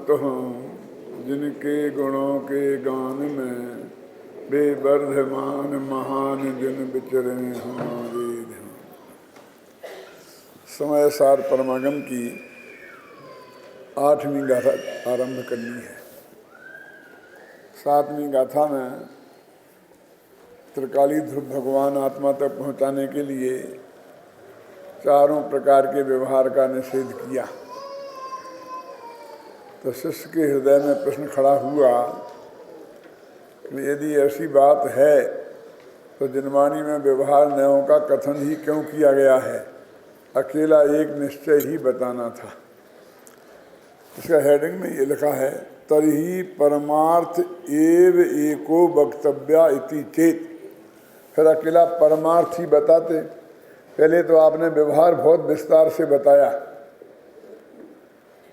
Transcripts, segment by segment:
तो हूँ जिनके गुणों के गान में बेबर्धमान महान जिन विचरे हमारे ध्यान। समय सार परमागम की 8वीं गाथा आरंभ करनी है। 7वीं गाथा में त्रिकाली ध्रुव भगवान आत्मा तक पहुँचाने के लिए चारों प्रकार के व्यवहार का निषेध किया। तो शिष्य के हृदय में प्रश्न खड़ा हुआ कि यदि ऐसी बात है तो जिनवाणी में व्यवहार न्यायों का कथन ही क्यों किया गया है, अकेला एक निश्चय ही बताना था। इसका हेडिंग में ये लिखा है, तर्हि परमार्थ एव एको वक्तव्या इति चेत। फिर अकेला परमार्थ ही बताते। पहले तो आपने व्यवहार बहुत विस्तार से बताया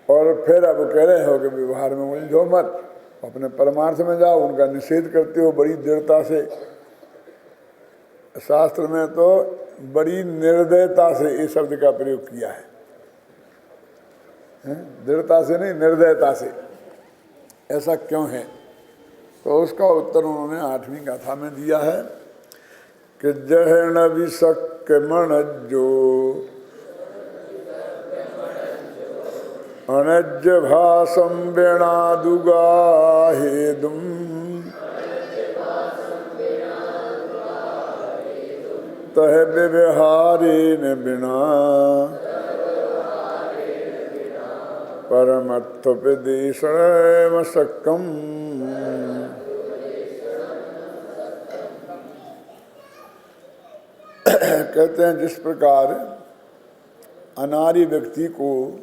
और फिर अब कह रहे हो कि व्यवहार में उलझो मत, अपने परमार्थ में जाओ, उनका निषेध करते हो बड़ी दृढ़ता से। शास्त्र में तो बड़ी निर्दयता से इस शब्द का प्रयोग किया है, दृढ़ता से नहीं, निर्दयता से। ऐसा क्यों है? तो उसका उत्तर उन्होंने 8वीं गाथा में दिया है कि जहण विशक्य मणज्जो अनज्य भासं वेणादुगाहेदुम तह व्यवहारेण बिना परमर्थोपदेशमशक्यम। कहते हैं जिस प्रकार अनार्य व्यक्ति को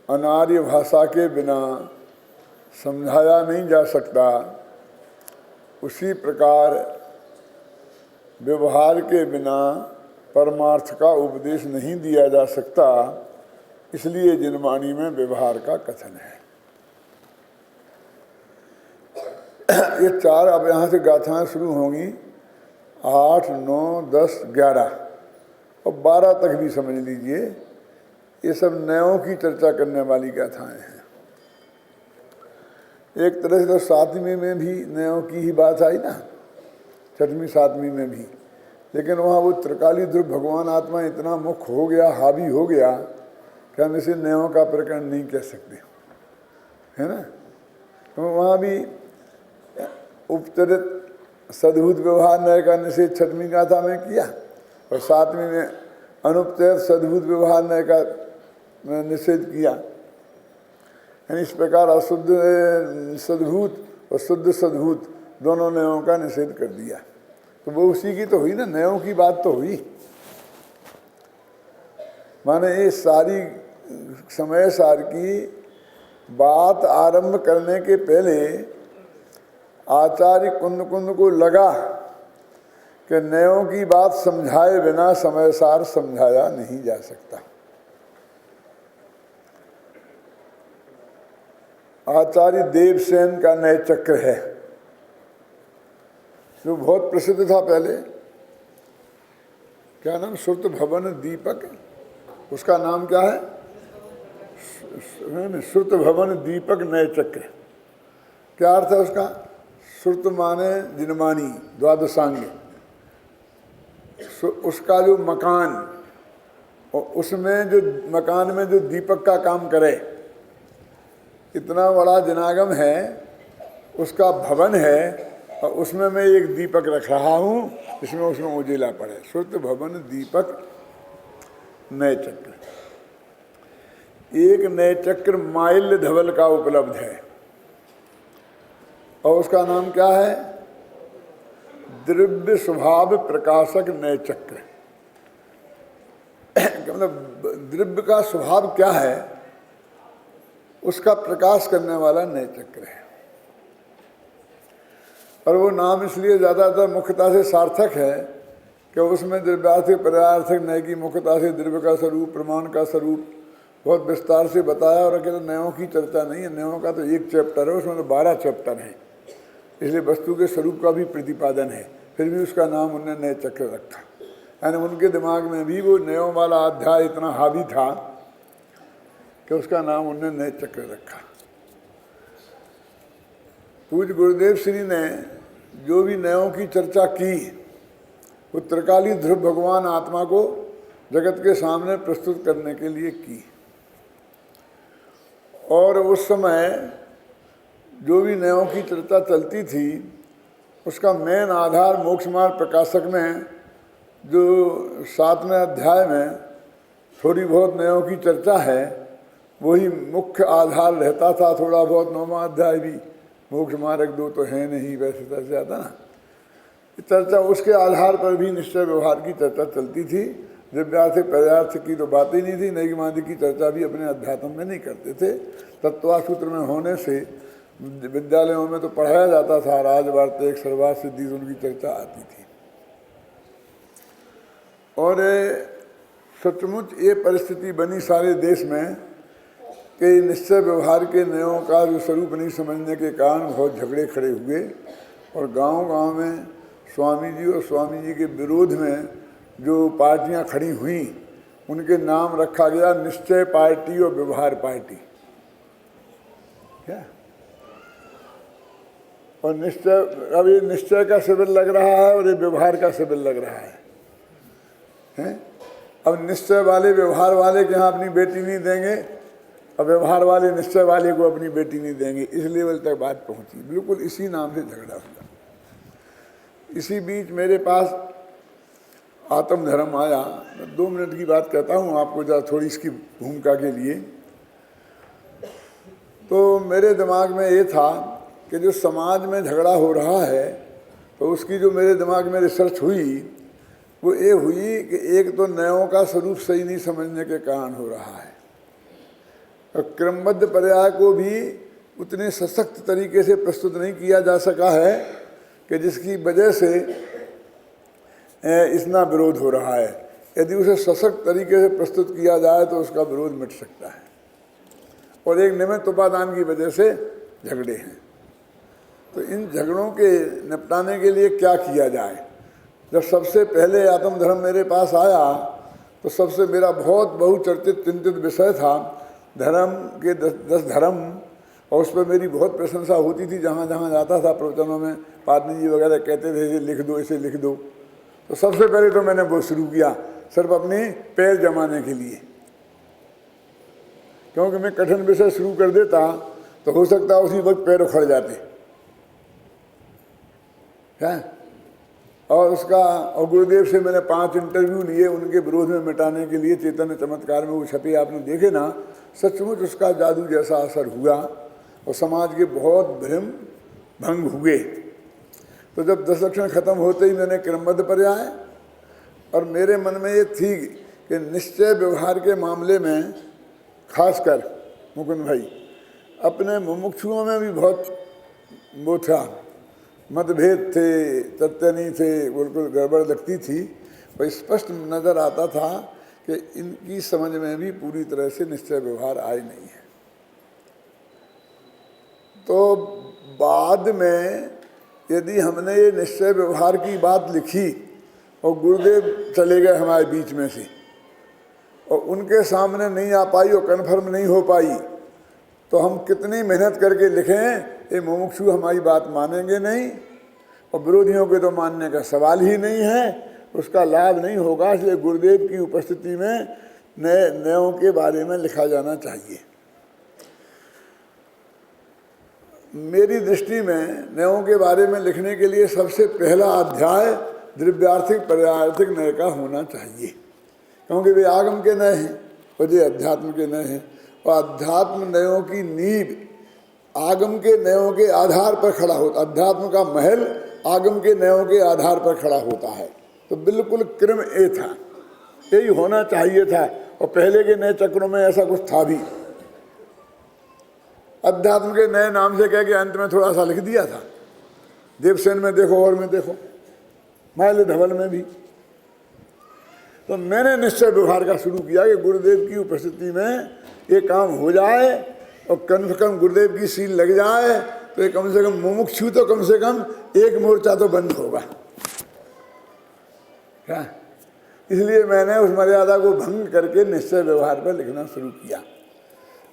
अनार्य भाषा के बिना समझाया नहीं जा सकता, उसी प्रकार व्यवहार के बिना परमार्थ का उपदेश नहीं दिया जा सकता। इसलिए जिनवाणी में व्यवहार का कथन है। ये 4 अब यहाँ से गाथाएं शुरू होंगी, 8, 9, 10, 11 और 12 तक भी समझ लीजिए। ये सब न्यायों की चर्चा करने वाली गाथाएं हैं। एक तरह से तो 7वीं में भी न्यायों की ही बात आई ना, 6वीं 7वीं में भी, लेकिन वहाँ वो त्रिकाली ध्रुव भगवान आत्मा इतना मुख्य हो गया, हावी हो गया कि हम इसे न्यायों का प्रकरण नहीं कह सकते, है ना। तो वहाँ भी उपचरित सद्भूत व्यवहार न्याय का निषेध 6वीं गाथा में किया और 7वीं में अनुपचरित सद्भूत व्यवहार न्याय का निषेध किया। यानी इस प्रकार अशुद्ध सद्भूत और शुद्ध सद्भूत दोनों न्यायों का निषेध कर दिया। तो वो उसी की तो हुई ना, न्यायों की बात तो हुई। माने ये सारी समय सार की बात आरंभ करने के पहले आचार्य कुंद को लगा कि न्यायों की बात समझाए बिना समय सार समझाया नहीं जा सकता। आचार्य देवसेन का न्याय चक्र है जो बहुत प्रसिद्ध था पहले। क्या नाम? श्रुत भवन दीपक। उसका नाम क्या है? श्रुत भवन दीपक न्याय चक्र। क्या अर्थ है उसका? श्रुत माने जिनवाणी, द्वादशांग। उसका जो मकान और उसमें जो मकान में जो दीपक का काम करे, इतना बड़ा जिनागम है, उसका भवन है और उसमें मैं एक दीपक रख रहा हूँ, उसमें उजेला पड़े। श्रुत भवन दीपक नय चक्र। एक नय चक्र माल्य धवल का उपलब्ध है और उसका नाम क्या है? द्रव्य स्वभाव प्रकाशक नय चक्र। मतलब द्रव्य का स्वभाव क्या है, उसका प्रकाश करने वाला नय चक्र है। और वो नाम इसलिए ज़्यादातर मुख्यता से सार्थक है कि उसमें द्रव्यार्थिक परार्थक न्याय की मुख्यता से द्रव्य का स्वरूप, प्रमाण का स्वरूप बहुत विस्तार से बताया। और अकेले न्यायों की चर्चा नहीं है, न्यायों का तो एक चैप्टर है, उसमें तो 12 चैप्टर हैं, इसलिए वस्तु के स्वरूप का भी प्रतिपादन है। फिर भी उसका नाम उन्होंने न्याय चक्र रखा। यानी उनके दिमाग में भी वो न्यायों वाला अध्याय इतना हावी था कि उसका नाम उन्होंने न्याय चक्र रखा। पूज्य गुरुदेव श्री ने जो भी नयों की चर्चा की वो त्रिकाली ध्रुव भगवान आत्मा को जगत के सामने प्रस्तुत करने के लिए की। और उस समय जो भी नयों की चर्चा चलती थी उसका मेन आधार मोक्ष मार्ग प्रकाशक में जो 7वें अध्याय में थोड़ी बहुत नयों की चर्चा है वही मुख्य आधार रहता था। थोड़ा बहुत 9वां अध्याय भी मोक्ष मार्ग 2 तो है नहीं, वैसे तरह आता ना चर्चा, उसके आधार पर भी निश्चय व्यवहार की चर्चा चलती थी। दिव्यार्थ पदार्थ की तो बात ही नहीं थी। नैगमादि की चर्चा भी अपने अध्यात्म में नहीं करते थे। तत्वासूत्र में होने से विद्यालयों में तो पढ़ाया जाता था, राजवार्त एक सर्वार्थ सिद्धि उनकी चर्चा आती थी। और सचमुच ये परिस्थिति बनी सारे देश में कि निश्चय व्यवहार के नयों का जो स्वरूप नहीं समझने के कारण बहुत झगड़े खड़े हुए और गांव-गांव में स्वामी जी और स्वामी जी के विरोध में जो पार्टियां खड़ी हुई उनके नाम रखा गया निश्चय पार्टी और व्यवहार पार्टी। क्या और निश्चय, अब ये निश्चय का शिविर लग रहा है और ये व्यवहार का शिविर लग रहा है? अब निश्चय वाले व्यवहार वाले के यहाँ अपनी बेटी नहीं देंगे और व्यवहार वाले निश्चय वाले को अपनी बेटी नहीं देंगे। इस लेवल तक बात पहुंची। बिल्कुल इसी नाम से झगड़ा हुआ। इसी बीच मेरे पास आत्म धर्म आया। मैं 2 मिनट की बात कहता हूँ आपको जरा थोड़ी इसकी भूमिका के लिए। तो मेरे दिमाग में ये था कि जो समाज में झगड़ा हो रहा है तो उसकी जो मेरे दिमाग में रिसर्च हुई वो ये हुई कि एक तो नयों का स्वरूप सही नहीं समझने के कारण हो रहा है और क्रमबद्ध पर्याय को भी उतने सशक्त तरीके से प्रस्तुत नहीं किया जा सका है कि जिसकी वजह से इतना विरोध हो रहा है। यदि उसे सशक्त तरीके से प्रस्तुत किया जाए तो उसका विरोध मिट सकता है। और एक निमित्त उपादान की वजह से झगड़े हैं। तो इन झगड़ों के निपटाने के लिए क्या किया जाए? जब सबसे पहले आत्म धर्म मेरे पास आया तो सबसे मेरा बहुत बहुचर्चित चिंतित विषय था धर्म के 10 धर्म, और उस पर मेरी बहुत प्रशंसा होती थी। जहाँ जहाँ जाता था प्रवचनों में पादनी जी वगैरह कहते थे इसे लिख दो, इसे लिख दो। तो सबसे पहले तो मैंने वो शुरू किया सिर्फ अपने पैर जमाने के लिए, क्योंकि मैं कठिन विषय शुरू कर देता तो हो सकता उसी वक्त पैर उखड़ जाते। क्या और उसका और गुरुदेव से मैंने 5 इंटरव्यू लिए उनके विरोध में मिटाने के लिए। चैतन्य चमत्कार में वो छपे, आपने देखे ना। सचमुच उसका जादू जैसा असर हुआ और समाज के बहुत भ्रम भंग हुए। तो जब 10 लक्षण खत्म होते ही मैंने क्रमबद्ध पर्याय, और मेरे मन में ये थी कि निश्चय व्यवहार के मामले में खासकर मुकुंद भाई अपने मुमुक्षुओं में भी बहुत वो था, मतभेद थे, तथ्य नहीं थे, बिल्कुल गड़बड़ लगती थी। पर स्पष्ट नज़र आता था कि इनकी समझ में भी पूरी तरह से निश्चय व्यवहार आए नहीं है। तो बाद में यदि हमने ये निश्चय व्यवहार की बात लिखी और गुरुदेव चले गए हमारे बीच में से और उनके सामने नहीं आ पाई और कन्फर्म नहीं हो पाई, तो हम कितनी मेहनत करके लिखें ये मुमुक्षु हमारी बात मानेंगे नहीं और विरोधियों के तो मानने का सवाल ही नहीं है, उसका लाभ नहीं होगा। इसलिए गुरुदेव की उपस्थिति में नयों के बारे में लिखा जाना चाहिए। मेरी दृष्टि में नयों के बारे में लिखने के लिए सबसे पहला अध्याय द्रव्यार्थिक पर्यायार्थिक नय का होना चाहिए, क्योंकि वे आगम के नय हैं और ये अध्यात्म के नय हैं। और अध्यात्म नयों की नींव आगम के नयों के आधार पर खड़ा होता, अध्यात्म का महल आगम के नयों के आधार पर खड़ा होता है। तो बिल्कुल क्रम ए था, यही होना चाहिए था। और पहले के नए चक्रों में ऐसा कुछ था भी। अध्यात्म के नए नाम से कह के अंत में थोड़ा सा लिख दिया था, देवसेन में देखो और में देखो, माइल धवल में भी। तो मैंने निश्चय व्यवहार का शुरू किया कि गुरुदेव की उपस्थिति में ये काम हो जाए और कम से कम गुरुदेव की सील लग जाए तो ये कम से कम मुमुक्षु तो कम से कम एक मोर्चा तो बंद होगा। क्या इसलिए मैंने उस मर्यादा को भंग करके निश्चय व्यवहार पर लिखना शुरू किया।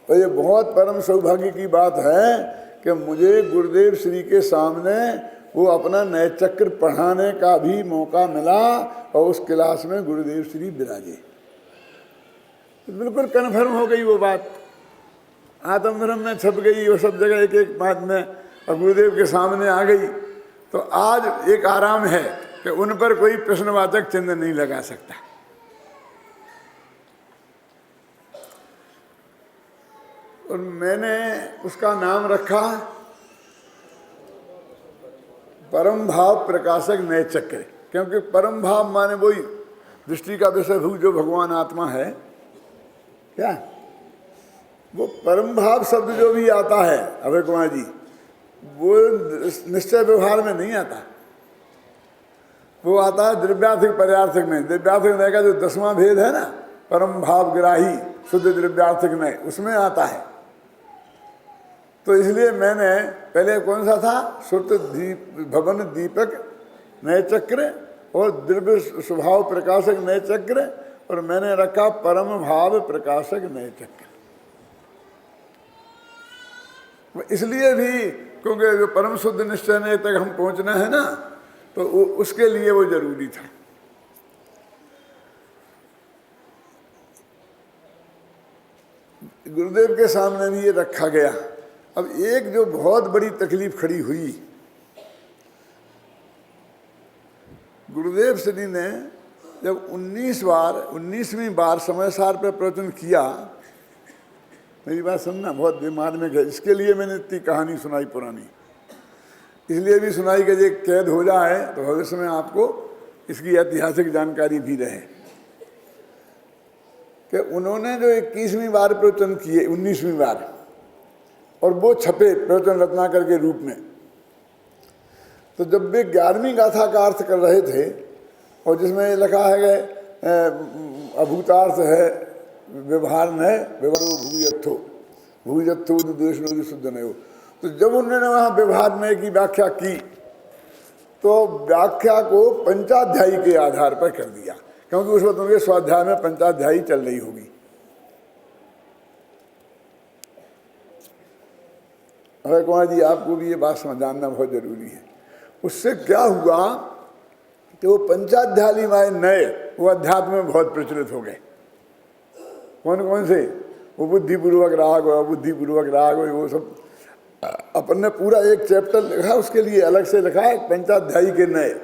तो ये बहुत परम सौभाग्य की बात है कि मुझे गुरुदेव श्री के सामने वो अपना नए चक्र पढ़ाने का भी मौका मिला और उस क्लास में गुरुदेव श्री विराजे। तो बिल्कुल कन्फर्म हो गई वो बात, आत्म धर्म में छप गई, वो सब जगह एक एक बात में और गुरुदेव के सामने आ गई। तो आज एक आराम है कि उन पर कोई प्रश्नवाचक चिन्ह नहीं लगा सकता। और मैंने उसका नाम रखा परम भाव प्रकाशक नए चक्र, क्योंकि परम भाव माने वही दृष्टि का विषयभूत जो भगवान आत्मा है। क्या वो परम भाव शब्द जो भी आता है अभय कुमार जी, वो निश्चय व्यवहार में नहीं आता, वो आता है द्रव्यार्थिक पर्यार्थिक में। द्रव्यार्थिक में का जो 10वां भेद है ना, परम भाव ग्राही शुद्ध द्रव्यार्थिक में, उसमें आता है। तो इसलिए मैंने पहले कौन सा था, श्रुत भवन दीपक नए चक्र और द्रव्य स्वभाव प्रकाशक नए चक्र, और मैंने रखा परम भाव प्रकाशक नए चक्र। इसलिए भी क्योंकि जो परम शुद्ध निश्चय ने तक हम पहुंचना है ना, तो उसके लिए वो जरूरी था। गुरुदेव के सामने भी ये रखा गया। अब एक जो बहुत बड़ी तकलीफ खड़ी हुई, गुरुदेव श्री ने जब 19वीं बार समय सार पर प्रवचन किया, मेरी बात सुनना, बहुत दिमाग में गया, इसके लिए मैंने इतनी कहानी सुनाई पुरानी, इसलिए भी सुनाई कि ये कैद हो जाए तो भविष्य में आपको इसकी ऐतिहासिक जानकारी भी रहे कि उन्होंने जो 21वीं बार प्रवचन किए, 19वीं बार, और वो छपे प्रवचन रत्नाकर के रूप में। तो जब वे 11वीं गाथा का अर्थ कर रहे थे, और जिसमें ये लिखा है कि अभूतार्थ है व्यवहार न व्यवहारो भूयत्थो भूयत्थो द्वेषणो शुद्ध न हो, तो जब उन्होंने वहाँ व्यवहार में की व्याख्या की, तो व्याख्या को पंचाध्यायी के आधार पर कर दिया, क्योंकि उस वक्त उनके स्वाध्याय में पंचाध्यायी चल रही होगी। अरे कुमार जी, आपको भी ये बात जानना बहुत जरूरी है। उससे क्या हुआ कि वो पंचाध्यायी माए नए वो अध्यात्म में बहुत प्रचलित हो गए। कौन कौन से? वो बुद्धिपूर्वक राग हो, बुद्धिपूर्वक राग हो, वो सब अपन ने पूरा एक चैप्टर लिखा, उसके लिए अलग से लिखा है पंचाध्यायी के नए।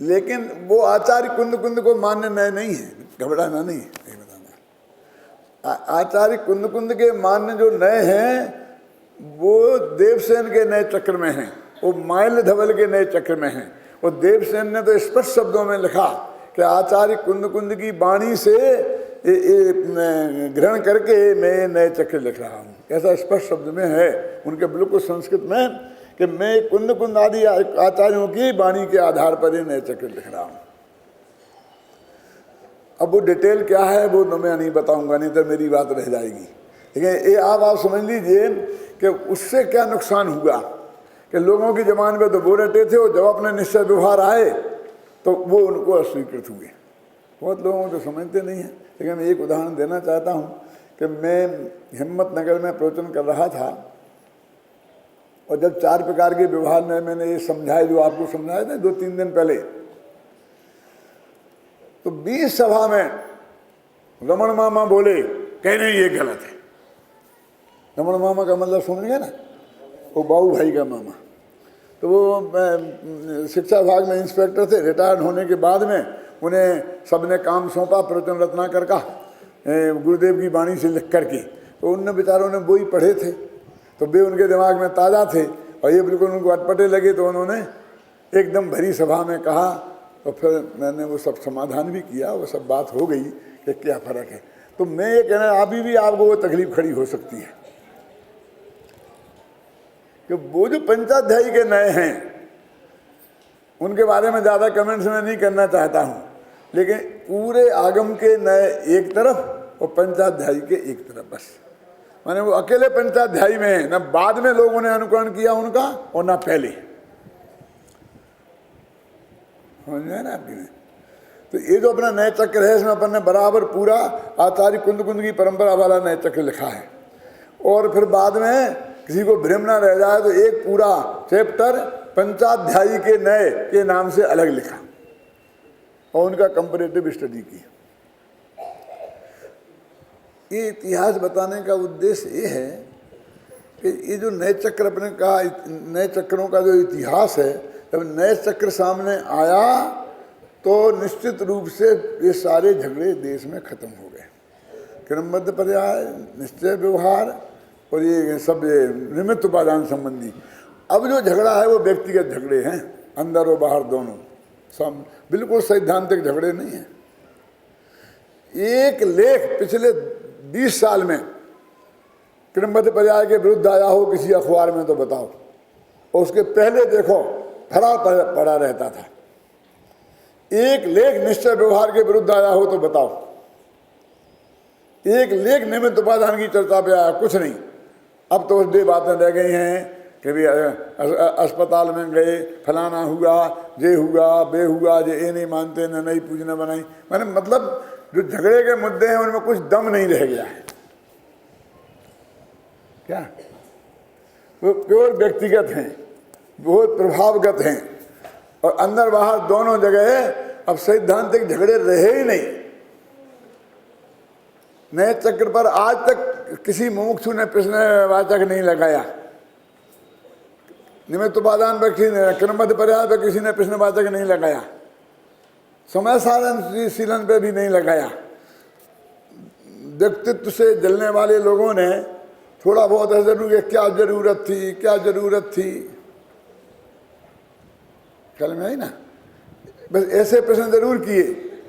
लेकिन वो आचार्य कुंद कुंद को मान्य नए नहीं है, घबराना नहीं है, नहीं बताना। आचार्य कुंद कुंद के मान्य जो नए हैं वो देवसेन के नए चक्र में हैं, वो माइल धवल के नए चक्र में हैं। और देवसेन ने तो स्पष्ट शब्दों में लिखा कि आचार्य कुंद कुंद की वाणी से ग्रहण करके मैं नए चक्र लिख रहा हूँ, ऐसा स्पष्ट शब्द में है उनके बिल्कुल संस्कृत में कि मैं कुंद कुंद आदि आचार्यों की वाणी के आधार पर ही नए चक्र लिख रहा हूँ। अब वो डिटेल क्या है वो मैं नहीं बताऊंगा, नहीं तो मेरी बात रह जाएगी। लेकिन ये आप समझ लीजिए कि उससे क्या नुकसान हुआ कि लोगों की जबान में तो वो रटे थे, और जब अपने निश्चय व्यवहार आए तो वो उनको अस्वीकृत हुए। बहुत लोगों को तो समझते नहीं हैं। लेकिन मैं एक उदाहरण देना चाहता हूँ कि मैं हिम्मतनगर में प्रवचन कर रहा था, और जब 4 प्रकार के व्यवहार में मैंने ये समझाए जो आपको समझाए थे 2-3 दिन पहले, तो 20 सभा में रमण मामा बोले कह नहीं ये गलत है। रमण मामा का मतलब समझ गए ना, वो बाबू भाई का मामा। तो वो शिक्षा विभाग में इंस्पेक्टर थे, रिटायर्ड होने के बाद में उन्हें सबने काम सौंपा प्रवचन रत्नाकर का गुरुदेव की वाणी से लिख करके। तो उन बेचारों ने वो ही पढ़े थे, तो वे उनके दिमाग में ताज़ा थे, और ये बिल्कुल उनको अटपटे लगे। तो उन्होंने एकदम भरी सभा में कहा, और फिर मैंने वो सब समाधान भी किया, वो सब बात हो गई कि क्या फ़र्क है। तो मैं ये कहना, अभी भी आपको वो तकलीफ खड़ी हो सकती है कि वो जो पंचाध्यायी के नए हैं उनके बारे में ज़्यादा कमेंट्स में नहीं करना चाहता हूँ, लेकिन पूरे आगम के नए एक तरफ और पंचाध्यायी के एक तरफ, बस। माने वो अकेले पंचाध्यायी में है, न बाद में लोगों ने अनुकरण किया उनका और ना पहले। समझ में ना आपकी? तो ये जो अपना नए चक्र है, इसमें अपन ने बराबर पूरा आचार्य कुंद कुंद की परंपरा वाला नए चक्र लिखा है। और फिर बाद में किसी को भ्रम ना रह जाए तो एक पूरा चैप्टर पंचाध्यायी के नए के नाम से अलग लिखा और उनका कंपैरेटिव स्टडी की। ये इतिहास बताने का उद्देश्य ये है कि ये जो नए चक्र अपने का, नए चक्रों का जो इतिहास है, जब नए चक्र सामने आया तो निश्चित रूप से ये सारे झगड़े देश में खत्म हो गए। क्रमबद्ध पर्याय, निश्चय व्यवहार और ये सब ये निमित्त उपादान संबंधी। अब जो झगड़ा है वो व्यक्तिगत झगड़े हैं, अंदर और बाहर दोनों, सब बिल्कुल सैद्धांतिक झगड़े नहीं हैं। एक लेख पिछले 20 साल में क्रमबद्ध पर्याय के विरुद्ध आया हो किसी अखबार में तो बताओ, और उसके पहले देखो फरार पड़ा रहता था। एक लेख निश्चय व्यवहार के विरुद्ध आया हो तो बताओ, एक लेख निमित्त उपादान की चर्चा पे आया, कुछ नहीं। अब तो बे बातें रह गई हैं कि भी अस्पताल में गए, फलाना हुआ, जे हुआ, बे हुआ, जे ये नहीं मानते, न नहीं पूजना बनाई। मैंने मतलब जो झगड़े के मुद्दे हैं उनमें कुछ दम नहीं रह गया है। क्या वो प्योर व्यक्तिगत हैं, बहुत प्रभावगत हैं, और अंदर बाहर दोनों जगह अब सैद्धांतिक झगड़े रहे ही नहीं। नए चक्र पर आज तक किसी मुमुक्षु ने प्रश्नवाचक नहीं लगाया, निमित्त उपादान पर किसी ने, क्रमबद्ध पर्याय पर किसी ने प्रश्नवाचक नहीं लगाया, समय साधन शीलन पे भी नहीं लगाया। व्यक्तित्व से जलने वाले लोगों ने थोड़ा बहुत जरूर क्या जरूरत थी, क्या जरूरत थी, कल में ही ना, बस ऐसे प्रश्न जरूर किए,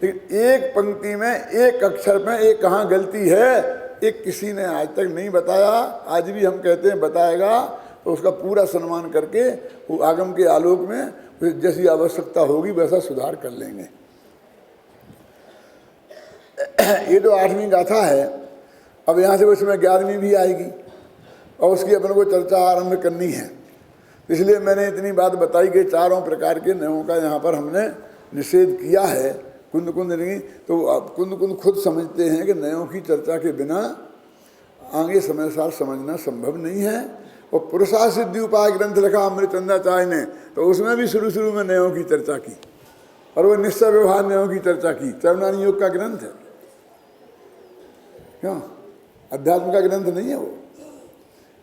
लेकिन एक पंक्ति में, एक अक्षर में एक कहाँ गलती है, एक किसी ने आज तक नहीं बताया। आज भी हम कहते हैं बताएगा तो उसका पूरा सम्मान करके वो आगम के आलोक में जैसी आवश्यकता होगी वैसा सुधार कर लेंगे। ये जो 8वीं गाथा है, अब यहाँ से उसमें 11वीं भी आएगी और उसकी अपन को चर्चा आरंभ करनी है। इसलिए मैंने इतनी बात बताई कि चारों प्रकार के नयों का यहाँ पर हमने निषेध किया है। कुंद कुंद नहीं तो कुंद कुंद खुद समझते हैं कि नयों की चर्चा के बिना आगे समय सार समझना संभव नहीं है। और पुरुषा सिद्धि उपाय ग्रंथ लिखा अमृतचंद्राचार्य ने, तो उसमें भी शुरू में नयों की चर्चा की, और वो निश्चय व्यवहार नयों की चर्चा की। चरणानी योग का ग्रंथ है, क्यों अध्यात्म का ग्रंथ नहीं है वो,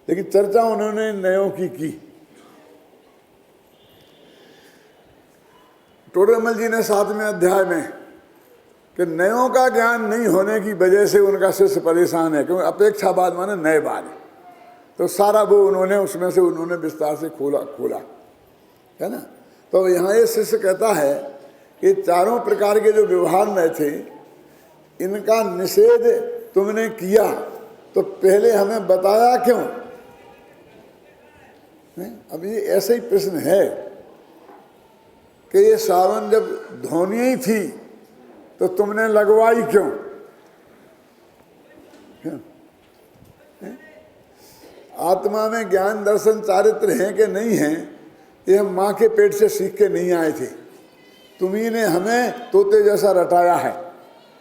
लेकिन चर्चा उन्होंने नयों की। टोडरमल जी ने 7वें अध्याय में कि नयों का ज्ञान नहीं होने की वजह से उनका शिष्य परेशान है, क्योंकि अपेक्षावाद माने नए बाद, तो सारा वो उन्होंने उसमें से उन्होंने विस्तार से खोला है ना। तो यहाँ ये शिष्य कहता है कि चारों प्रकार के जो व्यवहार नए थे इनका निषेध तुमने किया, तो पहले हमें बताया क्यों? अब ये ऐसा ही प्रश्न है कि ये सावन जब धोनी ही थी तो तुमने लगवाई क्यों? आत्मा में ज्ञान दर्शन चारित्र हैं कि नहीं हैं, ये हम माँ के पेट से सीख के नहीं आए थे। तुम्ही ने हमें तोते जैसा रटाया है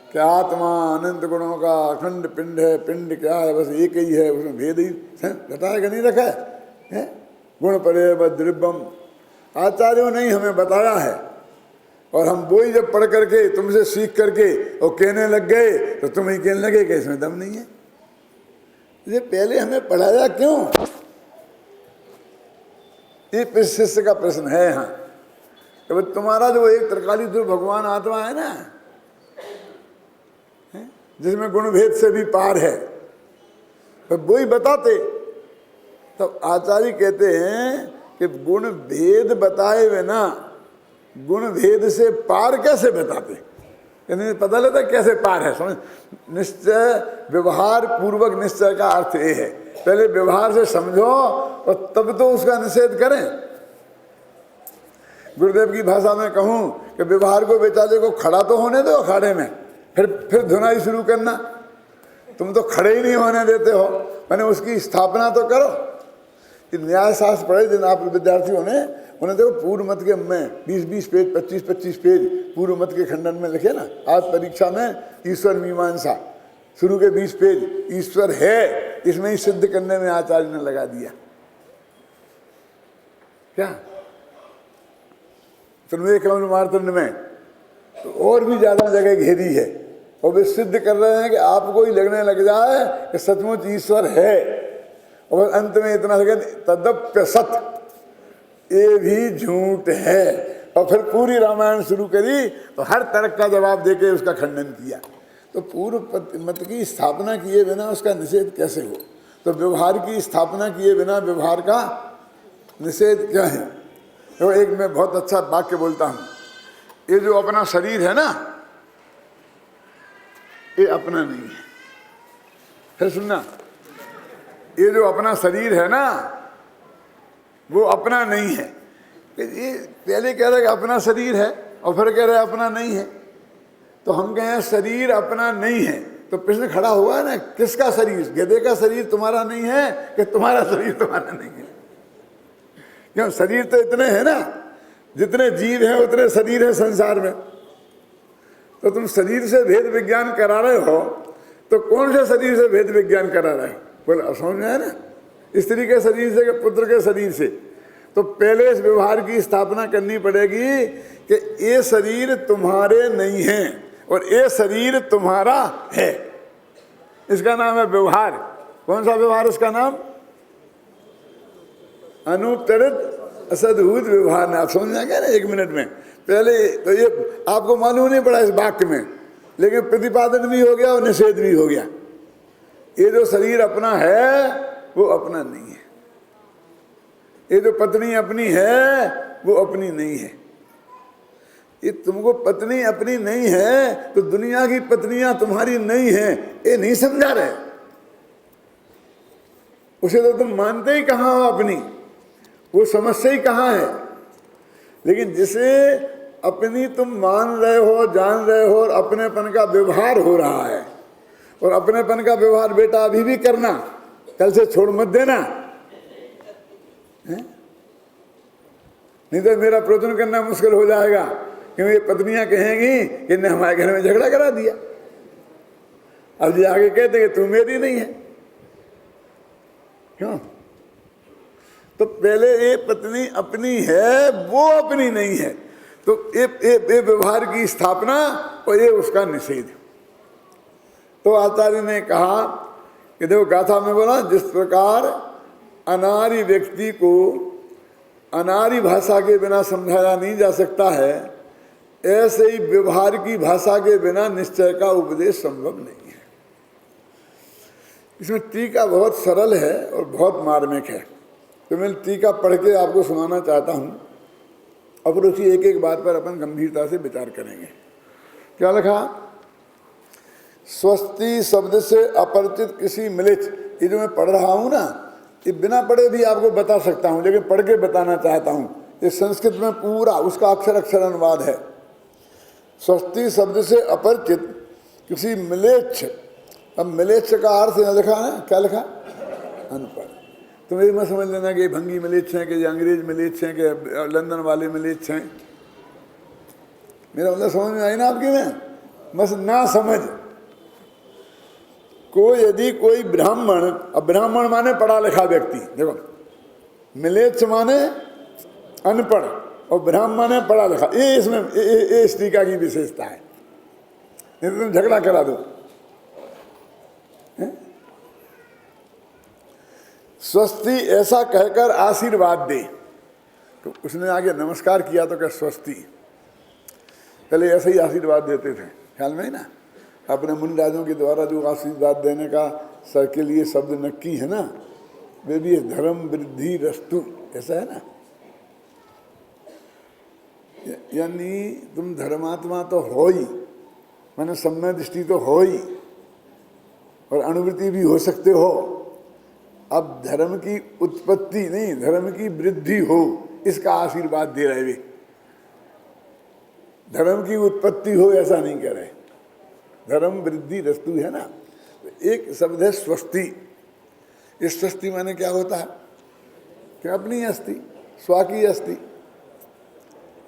कि आत्मा अनंत गुणों का अखंड पिंड है, पिंड क्या है, बस एक ही है, उसमें भेद ही रटाया कि नहीं रखा है? गुण परे द्रिव्यम आचार्यों ने हमें बताया है, और हम वो ही जब पढ़ करके तुमसे सीख करके और कहने लग गए तो तुम ही कहने लगे कि इसमें दम नहीं है। ये पहले हमें पढ़ाया क्यों? ये शिष्य का प्रश्न है यहाँ कि तुम्हारा जो एक त्रिकाली जो भगवान आत्मा है ना, जिसमें गुण भेद से भी पार है, तो वो ही बताते। तब आचार्य कहते हैं कि गुण भेद बताए बिना गुण भेद से पार कैसे बताते? यानी पता लगता कैसे पार है, समझ। निश्चय व्यवहार पूर्वक निश्चय का अर्थ ये है, पहले व्यवहार से समझो और तब तो उसका निषेध करें। गुरुदेव की भाषा में कहूँ कि व्यवहार को बेचारे को खड़ा तो होने दो अखाड़े में, फिर धुनाई शुरू करना। तुम तो खड़े ही नहीं होने देते हो, मैंने उसकी स्थापना तो करो। न्याय शास्त्र पढ़े जिन आप विद्यार्थियों ने, उन्हें देखो पूर्व मत के में 20-20 पेज 25-25 पेज पूर्व मत के खंडन में लिखे ना। आज परीक्षा में ईश्वर मीमांसा शुरू के 20 पेज ईश्वर है इसमें ही सिद्ध करने में आचार्य ने लगा दिया। क्या तन्मय कमल मार्तंड में तो और भी ज्यादा जगह घेरी है, और वे सिद्ध कर रहे हैं कि आपको ही लगने लग जाए कि सचमुच ईश्वर है, और अंत में इतना लगे तदप्य सत, ये भी झूठ है। और फिर पूरी रामायण शुरू करी तो हर तर्क का जवाब देके उसका खंडन किया। तो पूर्व मत की स्थापना किए बिना उसका निषेध कैसे हो? तो व्यवहार की स्थापना किए बिना व्यवहार का निषेध क्या है? तो एक मैं बहुत अच्छा वाक्य बोलता हूँ, ये जो अपना शरीर है ना, ये अपना नहीं है। फिर सुनना, ये जो अपना शरीर है ना, वो अपना नहीं है। ये पहले कह रहे कि अपना शरीर है और फिर कह रहे अपना नहीं है। तो हम कहें शरीर अपना नहीं है, तो प्रश्न खड़ा हुआ ना, किसका शरीर? गधे का शरीर तुम्हारा नहीं है कि तुम्हारा शरीर तुम्हारा नहीं है? क्यों? शरीर तो इतने हैं ना, जितने जीव हैं उतने शरीर है संसार में। तो तुम शरीर से भेद विज्ञान करा रहे हो, तो कौन से शरीर से भेद विज्ञान करा रहे हो? बोले समझ में है ना, स्त्री के शरीर से कि पुत्र के शरीर से? तो पहले इस व्यवहार की स्थापना करनी पड़ेगी कि ये शरीर तुम्हारे नहीं है और ये शरीर तुम्हारा है। इसका नाम है व्यवहार। कौन सा व्यवहार? उसका नाम अनुपतरित असद्भूत व्यवहार। ने आप समझ आ गया ना 1 मिनट में? पहले तो ये आपको मालूम नहीं पड़ा इस वाक्य में, लेकिन प्रतिपादन भी हो गया और निषेध भी हो गया। ये जो शरीर अपना है वो अपना नहीं है, ये जो पत्नी अपनी है वो अपनी नहीं है। ये तुमको पत्नी अपनी नहीं है तो दुनिया की पत्नियां तुम्हारी नहीं है, ये नहीं समझा रहे। उसे तो तुम मानते ही कहाँ हो अपनी, वो समस्या ही कहाँ है। लेकिन जिसे अपनी तुम मान रहे हो, जान रहे हो, और अपनेपन का व्यवहार हो रहा है, और अपनेपन का व्यवहार बेटा अभी भी करना, कल से छोड़ मत देना है? नहीं तो मेरा प्रवचन करना मुश्किल हो जाएगा, क्योंकि पत्नियां कहेंगी कि ने हमारे घर में झगड़ा करा दिया। अब जी आगे कहते कि तू मेरी नहीं है। क्यों? तो पहले ये पत्नी अपनी है, वो अपनी नहीं है। तो ये व्यवहार की स्थापना और ये उसका निषेध। तो आचार्य ने कहा कि देखो, गाथा में बोला, जिस प्रकार अनारी व्यक्ति को अनारी भाषा के बिना समझाया नहीं जा सकता है, ऐसे ही व्यवहार की भाषा के बिना निश्चय का उपदेश संभव नहीं है। इसमें टीका बहुत सरल है और बहुत मार्मिक है, तो मैं टीका पढ़ के आपको सुनाना चाहता हूँ। अब उसी एक एक बात पर अपन गंभीरता से विचार करेंगे। क्या लिखा? स्वस्ति शब्द से अपरिचित किसी मिलित, ये जो मैं पढ़ रहा हूँ ना, ये बिना पढ़े भी आपको बता सकता हूँ, लेकिन पढ़ के बताना चाहता हूँ। ये संस्कृत में पूरा उसका अक्षर अक्षर अनुवाद है। स्वस्ति शब्द से अपरिचित किसी मिलेच्छ, अब मिलेच्छ का अर्थ यहाँ लिखा है, क्या लिखा? अनपढ़। तो मेरी मत समझ लेना कि ये भंगी मिलेच्छ हैं, कि ये अंग्रेज मिलेच्छ हैं, कि लंदन वाले मिलेच्छ हैं। मेरा मतलब समझ में आई ना आपकी? में बस ना समझ को, यदि कोई ब्राह्मण, अब ब्राह्मण माने पढ़ा लिखा व्यक्ति, देखो मिलेच्छ माने अनपढ़ और ब्राह्मण माने पढ़ा लिखा, ये इसमें ये इस टीका की विशेषता है। नहीं तो तुम झगड़ा करा दो। स्वस्ति ऐसा कहकर आशीर्वाद दे। तो उसने आगे नमस्कार किया तो क्या स्वस्ति, पहले ऐसे ही आशीर्वाद देते थे, ख्याल में ही ना। अपने मुनि राजों के द्वारा जो आशीर्वाद देने का सर के लिए शब्द नक्की है ना, वे भी धर्म वृद्धि रस्तु, ऐसा है ना। यानी तुम धर्मात्मा तो हो ही, माने सम्य दृष्टि तो हो ही, और अनुवृत्ति भी हो सकते हो। अब धर्म की उत्पत्ति नहीं, धर्म की वृद्धि हो, इसका आशीर्वाद दे रहे वे। धर्म की उत्पत्ति हो ऐसा नहीं कह रहे। धर्म वृद्धि रस्तु है ना। एक शब्द है स्वस्ति। इस स्वस्ति माने क्या होता है? कि अपनी अस्थि, स्वा की अस्थि।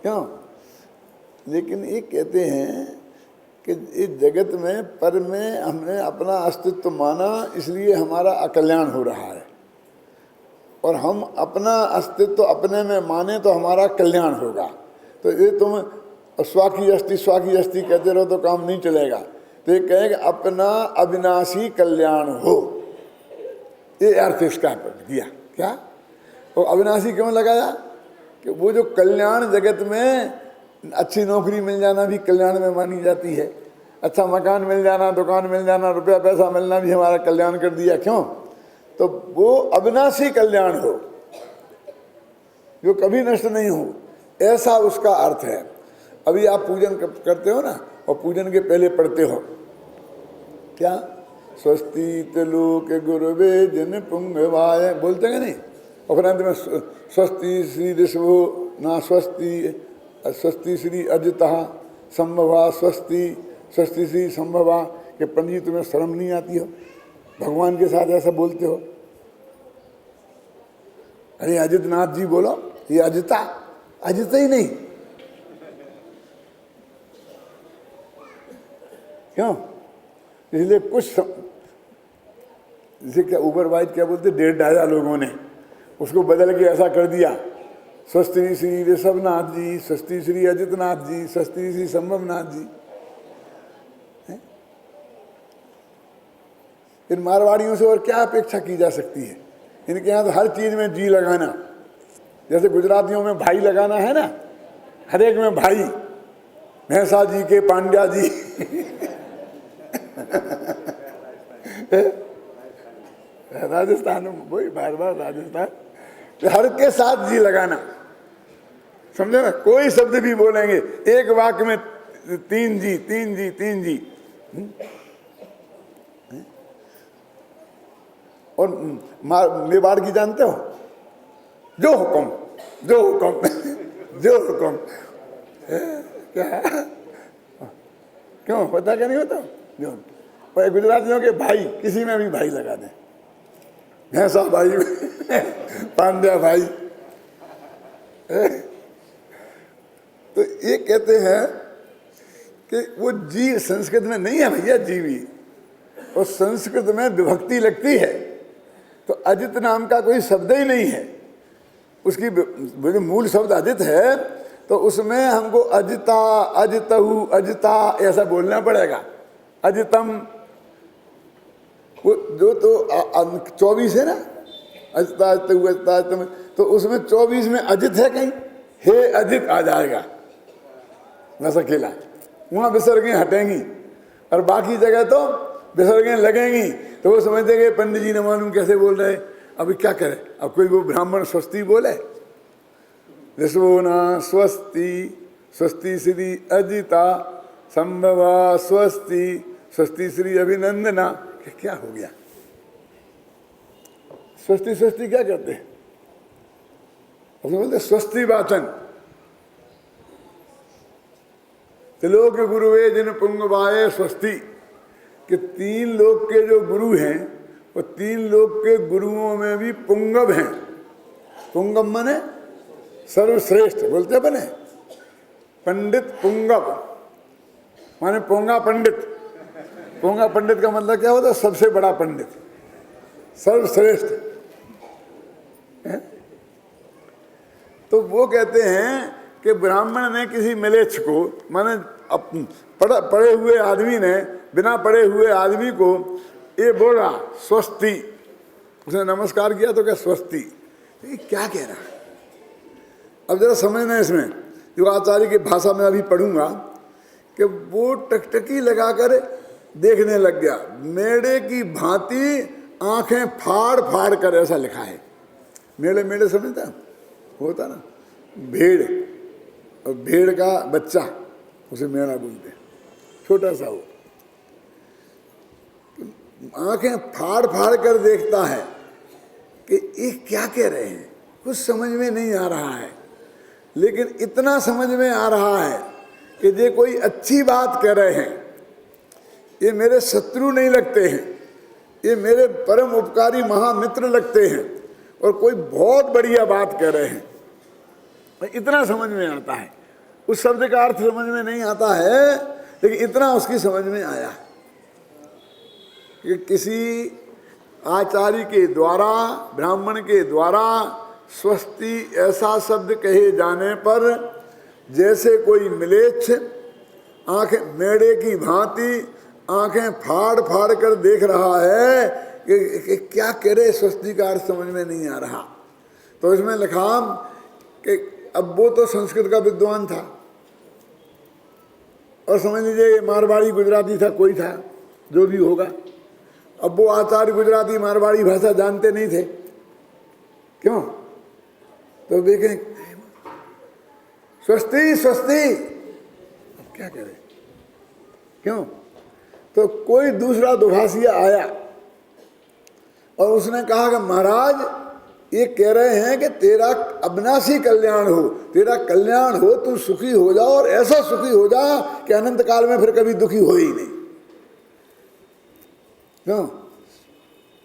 क्यों? लेकिन ये कहते हैं कि इस जगत में पर में हमने अपना अस्तित्व माना, इसलिए हमारा अकल्याण हो रहा है, और हम अपना अस्तित्व अपने में माने तो हमारा कल्याण होगा। तो ये तुम स्वा की अस्थि कहते रहो तो काम नहीं चलेगा। तो ये कहेंगे अपना अविनाशी कल्याण हो, ये अर्थ इसका दिया। क्या वो अविनाशी क्यों लगाया? कि वो जो कल्याण जगत में अच्छी नौकरी मिल जाना भी कल्याण में मानी जाती है, अच्छा मकान मिल जाना, दुकान मिल जाना, रुपया पैसा मिलना भी हमारा कल्याण कर दिया। क्यों? तो वो अविनाशी कल्याण हो जो कभी नष्ट नहीं हो, ऐसा उसका अर्थ है। अभी आप पूजन करते हो ना, और पूजन के पहले पढ़ते हो क्या? स्वस्ति त्रिलोक गुरुवे जिन पुंगवाय, बोलते हैं नहीं? और फिर अंत में स्वस्ति श्री ऋषभो ना स्वस्ति श्री अजिता संभवा, स्वस्ति श्री संभवा। कि पंडित तुम्हें शर्म नहीं आती हो? भगवान के साथ ऐसा बोलते हो? अरे अजित नाथ जी बोलो, ये अजिता ही नहीं। क्यों? इसलिए कुछ जैसे क्या ऊबर वाइज क्या बोलते, 1.5 लोगों ने उसको बदल के ऐसा कर दिया, स्वस्ति श्री ऋषभनाथ जी, स्वस्ति श्री अजितनाथ जी, स्वस्ति श्री संभवनाथ जी। इन मारवाड़ियों से और क्या अपेक्षा की जा सकती है? इनके यहाँ तो हर चीज में जी लगाना, जैसे गुजरातियों में भाई लगाना है ना, हर एक में भाई, भैंसा जी के पांड्या जी राजस्थान में वही बार राजस्थान, हर के साथ जी लगाना, समझे ना? कोई शब्द भी बोलेंगे एक वाक्य में 3 जी। और मेवाड़ की जानते हो? जो हुक्म क्या? क्यों होता क्या नहीं होता? जो पर गुजरातियों के भाई किसी में भी भाई लगा दें, भैंसा भाई पांड्या भाई। तो ये कहते हैं कि वो जी संस्कृत में नहीं है भैया, जीवी, और संस्कृत में विभक्ति लगती है, तो अजित नाम का कोई शब्द ही नहीं है। उसकी जो मूल शब्द अजित है, तो उसमें हमको अजिता, अजितहु, अजिता ऐसा बोलना पड़ेगा। अजितम, वो जो तो 24 है ना, अजिता अजितहु अजिता अजितम, तो उसमें 24 में अजित है कहीं, हे अजित आ जाएगा बस अकेला, वहाँ विसर्गें हटेंगी, और बाकी जगह तो विसर्गें लगेंगी। तो वो समझते कि पंडित जी ने मालूम कैसे बोल रहे, अभी क्या करें? अब कोई वो ब्राह्मण स्वस्ति बोले, ऋषभो न स्वस्ति श्री अजिता संभवा, स्वस्ति श्री अभिनंदना। क्या हो गया? स्वस्ति क्या कहते हैं? उसमें बोलते स्वस्ति वाचन, त्रिलोक गुरुवे जिन पुंगवाए स्वस्ति। कि 3 लोक के जो गुरु हैं, वो 3 लोक के गुरुओं में भी पुंगव हैं। पुंगव माने सर्वश्रेष्ठ, बोलते बने पंडित पुंगव माने पोंगा पंडित। पोंगा पंडित का मतलब क्या होता है? सबसे बड़ा पंडित, सर्वश्रेष्ठ। तो वो कहते हैं कि ब्राह्मण ने किसी मिलेच्छ को, माने पढ़े हुए आदमी ने बिना पढ़े हुए आदमी को ये बोला स्वस्ति, उसने नमस्कार किया तो क्या स्वस्ति? ये क्या कह रहा है? अब जरा समझना इसमें, जो आचार्य की भाषा में अभी पढ़ूंगा, कि वो टकटकी लगाकर देखने लग गया, मेढ़े की भांति आंखें फाड़ फाड़ कर, ऐसा लिखा है। मेढ़े समझता होता ना, भेड़, और भेड़ का बच्चा उसे मेढ़ा बोलते हैं, छोटा सा वो, आंखें फाड़ फाड़ कर देखता है कि ये क्या कह रहे हैं, कुछ समझ में नहीं आ रहा है। लेकिन इतना समझ में आ रहा है कि ये कोई अच्छी बात कह रहे हैं, ये मेरे शत्रु नहीं लगते हैं, ये मेरे परम उपकारी महामित्र लगते हैं, और कोई बहुत बढ़िया बात कह रहे हैं। इतना समझ में आता है। उस शब्द का अर्थ समझ में नहीं आता है लेकिन इतना उसकी समझ में आया कि किसी आचार्य के द्वारा, ब्राह्मण के द्वारा स्वस्ति ऐसा शब्द कहे जाने पर जैसे कोई मिलेच्छ आंखें मेढ़े की भांति आंखें फाड़ फाड़ कर देख रहा है कि क्या कह रहे, स्वस्ति का अर्थ समझ में नहीं आ रहा। तो इसमें लिखा कि अब वो तो संस्कृत का विद्वान था और समझ लीजिए मारवाड़ी गुजराती था, कोई था जो भी होगा। अब वो आचार्य गुजराती मारवाड़ी भाषा जानते नहीं थे, क्यों? तो देखें स्वस्ति स्वस्ति, अब क्या करें, क्यों? तो कोई दूसरा दुभाषिया आया और उसने कहा कि महाराज ये कह रहे हैं कि तेरा अविनाशी कल्याण हो, तेरा कल्याण हो, तू सुखी हो जा और ऐसा सुखी हो जा कि अनंत काल में फिर कभी दुखी हो ही नहीं। क्यों?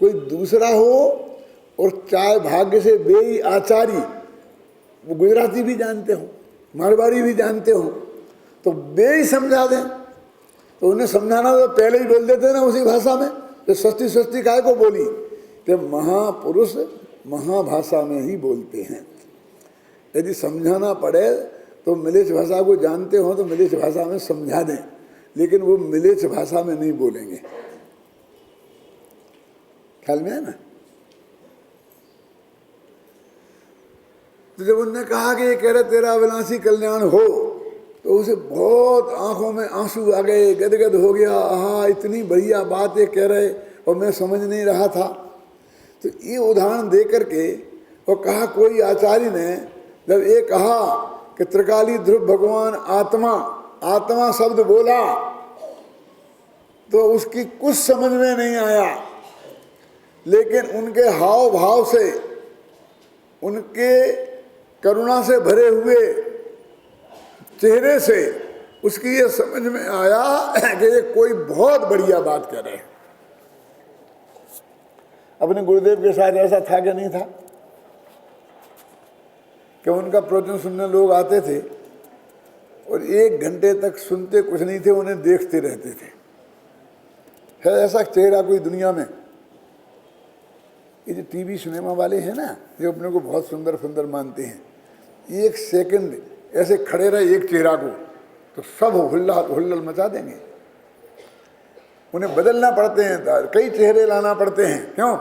कोई दूसरा हो और चाहे भाग्य से बेई आचार्य, वो गुजराती भी जानते हो, मारवाड़ी भी जानते हो, तो बेई समझा दें। तो उन्हें समझाना तो पहले ही बोल देते ना उसी भाषा में। तो स्वस्ति स्वस्ति काहे को बोली कि महापुरुष महाभाषा में ही बोलते हैं। यदि समझाना पड़े तो मिलेच्छ भाषा को जानते हो तो मिलेच्छ भाषा में समझा दें, लेकिन वो मिलेच्छ भाषा में नहीं बोलेंगे। ख्याल में है ना? तो जब उनने कहा कि ये कह रहे तेरा अविनाशी कल्याण हो, तो उसे बहुत आंखों में आंसू आ गए, गदगद हो गया। आहा, इतनी बढ़िया बात ये कह रहे और मैं समझ नहीं रहा था। तो ये उदाहरण दे करके और कहा, कोई आचार्य ने जब ये कहा कि त्रिकाली ध्रुव भगवान आत्मा, आत्मा शब्द बोला तो उसकी कुछ समझ में नहीं आया, लेकिन उनके हाव भाव से, उनके करुणा से भरे हुए चेहरे से उसकी ये समझ में आया कि ये कोई बहुत बढ़िया बात कर रहे हैं। अपने गुरुदेव के साथ ऐसा था कि नहीं था कि उनका प्रवचन सुनने लोग आते थे और 1 घंटे तक सुनते कुछ नहीं थे, उन्हें देखते रहते थे। है ऐसा चेहरा कोई दुनिया में? ये जो टीवी सिनेमा वाले हैं ना, जो अपने को बहुत सुंदर सुंदर मानते हैं, 1 सेकंड ऐसे खड़े रहे एक चेहरा को तो सब हुल्लड़ मचा देंगे। उन्हें बदलना पड़ते हैं, कई चेहरे लाना पड़ते हैं। क्यों?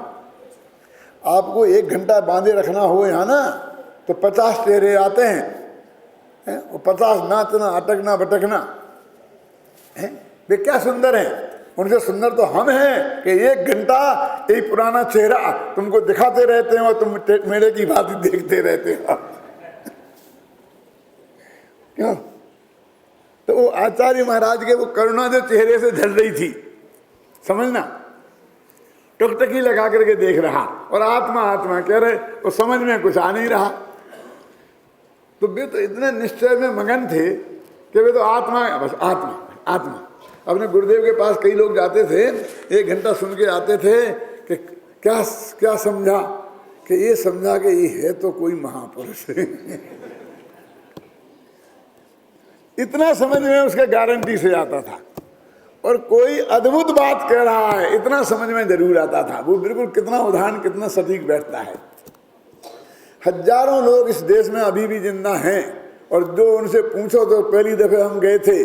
आपको 1 घंटा बांधे रखना हो यहाँ ना तो 50 चेहरे आते हैं, और 50 नाचना अटकना भटकना है। वे क्या सुंदर हैं, उनसे सुंदर तो हम हैं कि 1 घंटा एक पुराना चेहरा तुमको दिखाते रहते हैं और तुम मेरे की बात देखते रहते हो। क्यों? तो वो आचार्य महाराज के वो करुणा जो चेहरे से झल रही थी, समझना, टुकटकी लगा करके देख रहा और आत्मा आत्मा कह रहे, वो समझ में कुछ आ नहीं रहा। तो वे तो इतने निश्चय में मगन थे कि वे तो आत्मा, बस आत्मा आत्मा। अपने गुरुदेव के पास कई लोग जाते थे, 1 घंटा सुन के आते थे कि क्या क्या समझा, कि ये समझा कि ये है तो कोई महापुरुष इतना समझ में उसके गारंटी से आता था। और कोई अद्भुत बात कह रहा है, इतना समझ में जरूर आता था। वो बिल्कुल कितना उदाहरण कितना सटीक बैठता है। हजारों लोग इस देश में अभी भी जिंदा हैं और जो उनसे पूछो तो पहली दफे हम गए थे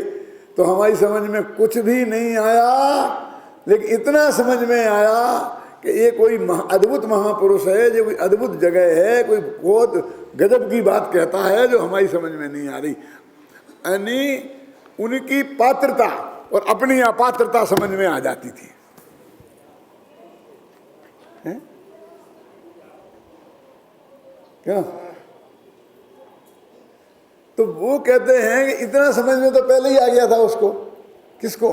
तो हमारी समझ में कुछ भी नहीं आया, लेकिन इतना समझ में आया कि ये कोई अद्भुत महापुरुष है, जो कोई अद्भुत जगह है, कोई बहुत गजब की बात कहता है जो हमारी समझ में नहीं आ रही। यानी उनकी पात्रता और अपनी अपात्रता समझ में आ जाती थी। है? क्या? तो वो कहते हैं कि इतना समझ में तो पहले ही आ गया था उसको। किसको?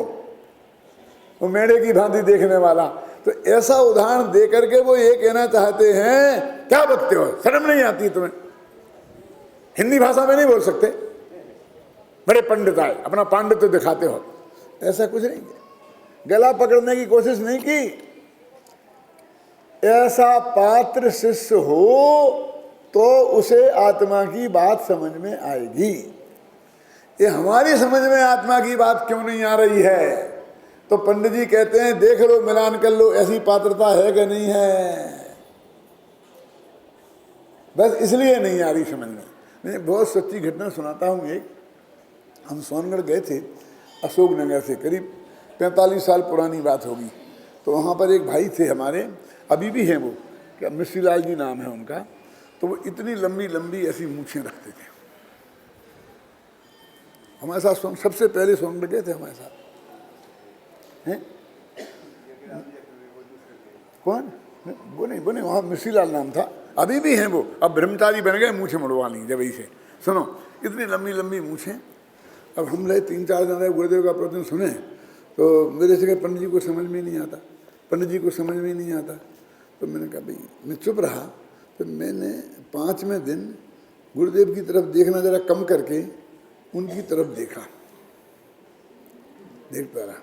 वो मेढ़े की भांति देखने वाला। तो ऐसा उदाहरण दे करके वो ये कहना चाहते हैं, क्या बकते हो, शर्म नहीं आती तुम्हें? हिंदी भाषा में नहीं बोल सकते, बड़े पंडित आए, अपना पांडित्य तो दिखाते हो। ऐसा कुछ नहीं किया, गला पकड़ने की कोशिश नहीं की। ऐसा पात्र शिष्य हो तो उसे आत्मा की बात समझ में आएगी। ये हमारी समझ में आत्मा की बात क्यों नहीं आ रही है? तो पंडित जी कहते हैं देख लो, मिलान कर लो, ऐसी पात्रता है कि नहीं है। बस इसलिए नहीं आ रही समझ में। मैं बहुत सच्ची घटना सुनाता हूँ। एक हम सोनगढ़ गए थे अशोकनगर से, करीब 45 साल पुरानी बात होगी। तो वहाँ पर एक भाई थे हमारे, अभी भी हैं वो, क्या मिश्री लाल जी नाम है उनका। तो वो इतनी लंबी लंबी ऐसी मूछें रखते थे। हमारे साथ सबसे पहले सोनगढ़ गए थे हमारे साथ। हैं कौन? वो नहीं वहाँ मिश्री लाल नाम था, अभी भी हैं वो। अब ब्रह्मचारी बन गए, मूछें मुड़वा ली जब से। सुनो, इतनी लंबी लंबी मूछें। अब हम रहे 3-4 दिन रहे, गुरुदेव का प्रवचन सुने। तो मेरे से पंडित जी को समझ में नहीं आता, पंडित जी को समझ में नहीं आता। तो मैंने कहा भाई, मैं चुप रहा। तो मैंने 5वें दिन गुरुदेव की तरफ देखना जरा कम करके उनकी तरफ देखा, देखता रहा।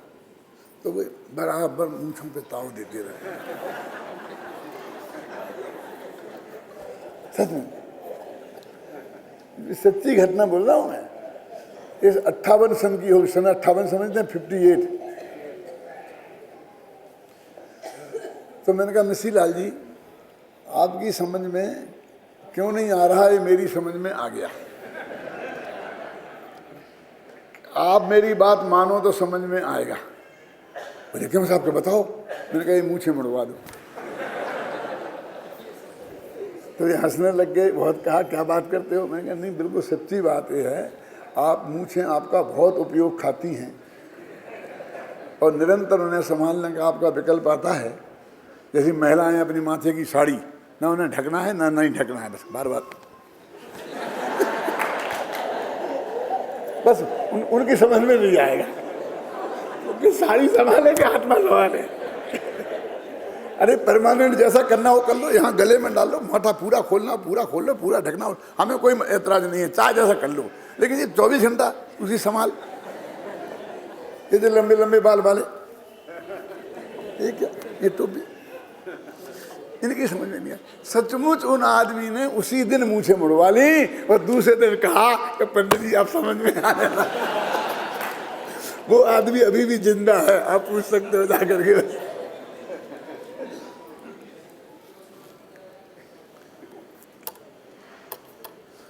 तो वो बराबर मूँछों पे ताव देते रहे। सच में, सच्ची घटना बोल रहा हूँ मैं। इस 58 सन की होगी, सन 58 समझते हैं, 58। तो मैंने कहा मिश्री लाल जी, आपकी समझ में क्यों नहीं आ रहा है? मेरी समझ में आ गया। आप मेरी बात मानो तो समझ में आएगा। बोले क्यों साहब, को बताओ। मैंने कहा ये मूछें मुड़वा दो। तो ये हंसने लग गए, बहुत कहा क्या बात करते हो। मैंने कहा नहीं, बिल्कुल सच्ची बात ये है, आप मूछें आपका बहुत उपयोग खाती हैं और निरंतर उन्हें संभालने का आपका विकल्प आता है। जैसी महिलाएं अपनी माथे की साड़ी, ना उन्हें ढकना है ना नहीं ढकना है, बस बार बार बस उनकी समझ में नहीं आएगा, क्योंकि साड़ी संभाले कि आत्मा संभाले। अरे परमानेंट जैसा करना हो कर लो, यहाँ गले में डाल लो, माथा पूरा खोलना, पूरा खोल लो, पूरा ढकना, हमें कोई एतराज नहीं है, चाहे जैसा कर लो। लेकिन ये 24 घंटा उसी संभाल, ये जो लंबे लंबे बाल वाले, ये क्या, ये टोपी, इनकी समझ में नहीं आया। सचमुच उन आदमी ने उसी दिन मूछें मुड़वा ली और दूसरे दिन कहा कि पंडित जी आप समझ में आने लगा। वो आदमी अभी भी जिंदा है, आप पूछ सकते हो जाकर के।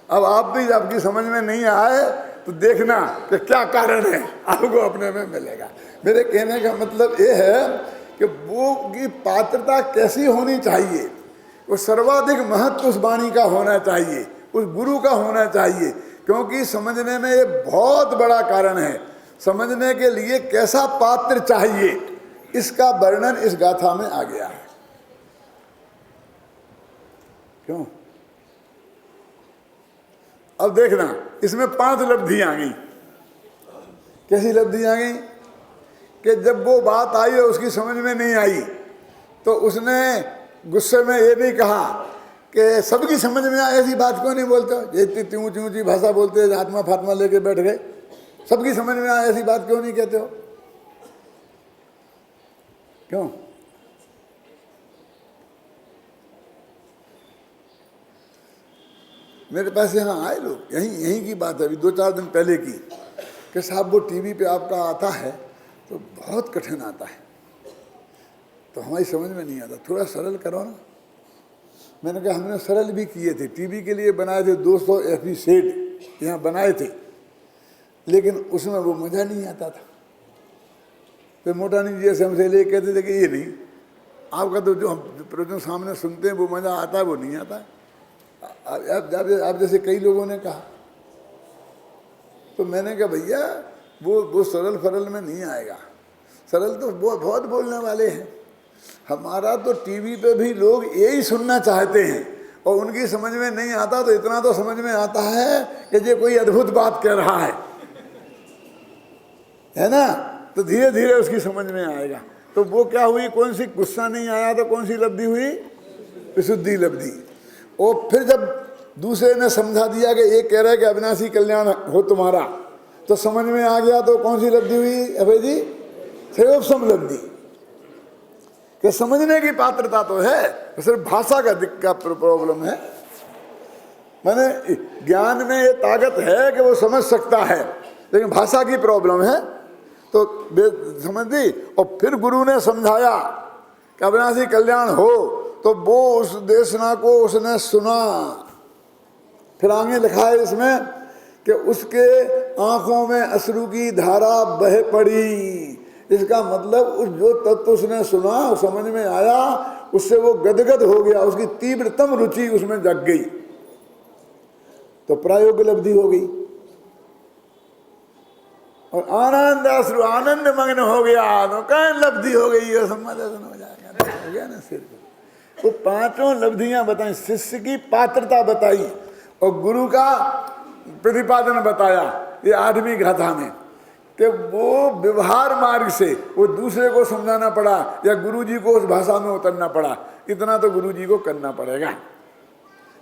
अब आप भी आपकी समझ में नहीं आए तो देखना कि क्या कारण है, आपको अपने में मिलेगा। मेरे कहने का मतलब ये है कि वो की पात्रता कैसी होनी चाहिए, वो सर्वाधिक महत्व उस वाणी का होना चाहिए, उस गुरु का होना चाहिए, क्योंकि समझने में ये बहुत बड़ा कारण है। समझने के लिए कैसा पात्र चाहिए, इसका वर्णन इस गाथा में आ गया है। क्यों? अब देखना, इसमें 5 लब्धियां आ गई। कैसी लब्धियां आ गई? कि जब वो बात आई और उसकी समझ में नहीं आई तो उसने गुस्से में ये नहीं कहा कि सबकी समझ में आए, ऐसी बात क्यों नहीं बोलते हो, ये इतनी ऊंची ऊंची भाषा बोलते हैं, आत्मा फात्मा लेके बैठ गए, सबकी समझ में आए ऐसी बात क्यों नहीं कहते हो? क्यों? मेरे पास यहाँ आए लोग, यहीं की बात है, अभी 2-4 दिन पहले की, कि साहब वो टीवी पे आपका आता है तो बहुत कठिन आता है, तो हमारी समझ में नहीं आता, थोड़ा सरल करो ना। मैंने कहा हमने सरल भी किए थे, टीवी के लिए बनाए थे, 200 FP सेट यहाँ बनाए थे, लेकिन उसमें वो मज़ा नहीं आता था। फिर मोटानी जी जैसे हमसे ले कहते थे कि ये नहीं, आपका तो जो हम प्रवचन सामने सुनते हैं वो मज़ा आता है, वो नहीं आता है। आप जैसे कई लोगों ने कहा, तो मैंने कहा भैया वो सरल फरल में नहीं आएगा, सरल तो बहुत बोलने वाले हैं। हमारा तो टीवी पे भी लोग यही सुनना चाहते हैं और उनकी समझ में नहीं आता, तो इतना तो समझ में आता है कि ये कोई अद्भुत बात कह रहा है ना, तो धीरे धीरे उसकी समझ में आएगा। तो वो क्या हुई, कौन सी, गुस्सा नहीं आया तो कौन सी लब्धि हुई? विशुद्धि लब्धि। और फिर जब दूसरे ने समझा दिया कि ये कह रहा है कि अविनाशी कल्याण हो तुम्हारा, तो समझ में आ गया, तो कौन सी लब्धि हुई अभय जी? सेवोपम लब्धि। कि समझने की पात्रता तो है, तो सिर्फ भाषा का प्रॉब्लम है। माने ज्ञान में ये ताकत है कि वो समझ सकता है, लेकिन भाषा की प्रॉब्लम है। तो समझ दी। और फिर गुरु ने समझाया कि अविनाशी कल्याण हो, तो वो उस देशना को उसने सुना। फिर आगे लिखा है इसमें कि उसके आंखों में अश्रु की धारा बह पड़ी। इसका मतलब उस जो तत्व उसने सुना, समझ में आया, उससे वो गदगद हो गया, उसकी तीव्रतम रुचि उसमें जग गई, तो प्रायोगिक लब्धि हो गई। और आनंद अश्रु आनंद मग्न हो गया, तो कहीं लब्धि हो गई, हो जाएगा, हो गया ना सिर। तो पांचों लब्धियां बताई, शिष्य की पात्रता बताई और गुरु का प्रतिपादन बताया ये 8वीं गाथा में, कि वो व्यवहार मार्ग से वो दूसरे को समझाना पड़ा या गुरु जी को उस भाषा में उतरना पड़ा, इतना तो गुरु जी को करना पड़ेगा।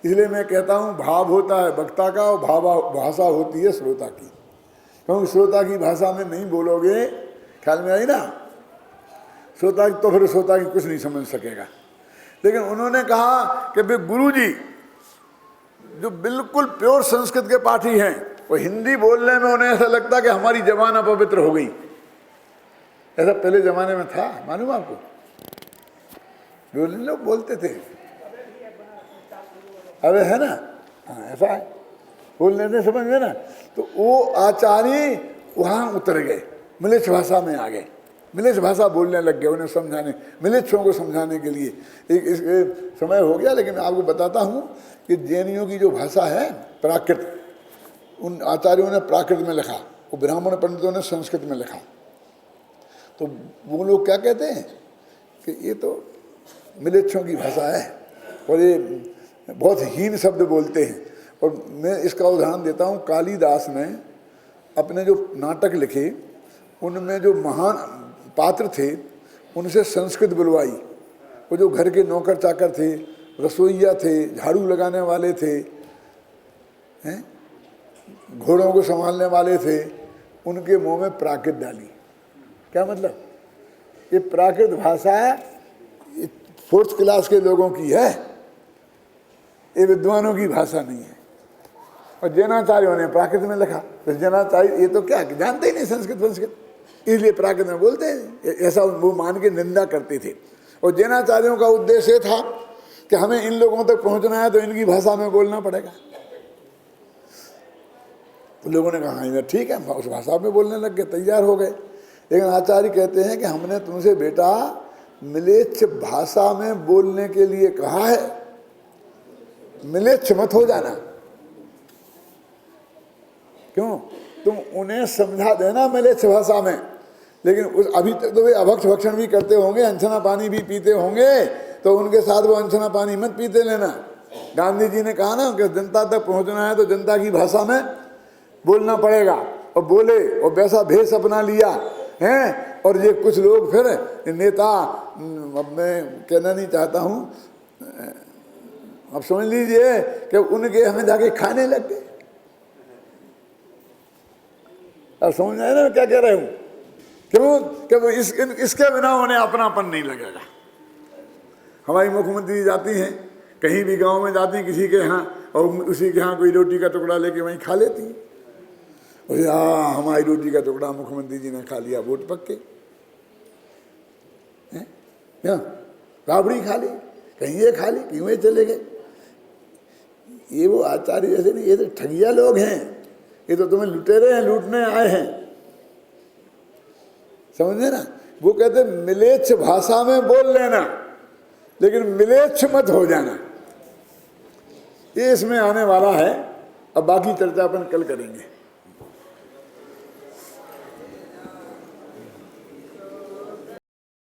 इसलिए मैं कहता हूँ भाव होता है वक्ता का और भाषा होती है श्रोता की। क्योंकि श्रोता की भाषा में नहीं बोलोगे, ख्याल में आई ना, श्रोता तो फिर श्रोता की कुछ नहीं समझ सकेगा। लेकिन उन्होंने कहा कि वे गुरु जी जो बिल्कुल प्योर संस्कृत के पाठी हैं, वो हिंदी बोलने में उन्हें ऐसा लगता कि हमारी जबान अपवित्र हो गई। ऐसा पहले जमाने में था, मालूम आपको, जो लोग बोलते थे, अबे है ना, हाँ ऐसा है, बोलने से समझ में ना। तो वो आचार्य वहाँ उतर गए, मिलिच भाषा में आ गए, मिलिच भाषा बोलने लग गए, उन्हें समझाने, मिलिच्छों को समझाने के लिए। एक समय हो गया, लेकिन मैं आपको बताता हूँ कि जैनियों की जो भाषा है प्राकृत, उन आचार्यों ने प्राकृत में लिखा, वो ब्राह्मण पंडितों ने संस्कृत में लिखा। तो वो लोग क्या कहते हैं कि ये तो मिलिच्छों की भाषा है और ये बहुत हीन शब्द बोलते हैं। और मैं इसका उदाहरण देता हूँ, कालिदास ने अपने जो नाटक लिखे उनमें जो महान पात्र थे उनसे संस्कृत बुलवाई। वो जो घर के नौकर चाकर थे, रसोइया थे, झाड़ू लगाने वाले थे, हैं, घोड़ों को संभालने वाले थे, उनके मुंह में प्राकृत डाली। क्या मतलब? ये प्राकृत भाषा 4th क्लास के लोगों की है, ये विद्वानों की भाषा नहीं है। और जैनाचार्यों ने प्राकृत में लिखा, तो जैनाचार्य ये तो क्या जानते ही नहीं संस्कृत, इसलिए प्राकृत में बोलते हैं, ऐसा वो मान के निंदा करते थे। और जैनाचार्यों का उद्देश्य ये था कि हमें इन लोगों तक पहुंचना है तो इनकी भाषा में बोलना पड़ेगा। तो लोगों ने कहा हाँ ठीक है, उस भाषा में बोलने लग गए, तैयार हो गए। लेकिन आचार्य कहते हैं कि हमने तुमसे बेटा मिलेच्छ भाषा में बोलने के लिए कहा है, मिलेच्छ मत हो जाना। क्यों? तुम उन्हें समझा देना मिलेच्छ भाषा में, लेकिन उस अभी तक तो वे अभक्ष भक्षण भी करते होंगे, अनछना पानी भी पीते होंगे, तो उनके साथ वो अनछना पानी मत पीते लेना। गांधी जी ने कहा ना कि जनता तक पहुंचना है तो जनता की भाषा में बोलना पड़ेगा, और बोले और वैसा भेष अपना लिया है। और ये कुछ लोग फिर नेता, अब मैं कहना नहीं चाहता हूँ, अब समझ लीजिए कि उनके हमें जाके खाने लग गए। अब समझ आए ना क्या कह रहे हूँ? क्यों? कि वो इसके बिना उन्हें अपनापन नहीं लगेगा। हमारी मुख्यमंत्री जाती हैं कहीं भी गांव में, जाती किसी के यहाँ, और उसी के यहाँ कोई रोटी का टुकड़ा लेके वहीं खा लेती हैं। और हाँ, हमारी रोटी का टुकड़ा मुख्यमंत्री जी ने खा लिया, वोट पक्के। राबड़ी खा ली, कहीं ये खा ली, कहीं ये चले गए। ये वो आचार्य जैसे नहीं, ये तो ठगिया लोग हैं, ये तो तुम्हें लुटेरे हैं, लूटने आए हैं, समझे ना। वो कहते मिलेच्छ भाषा में बोल लेना, लेकिन मिलेच्छ मत हो जाना। ये इसमें आने वाला है। अब बाकी चर्चा अपन कल करेंगे।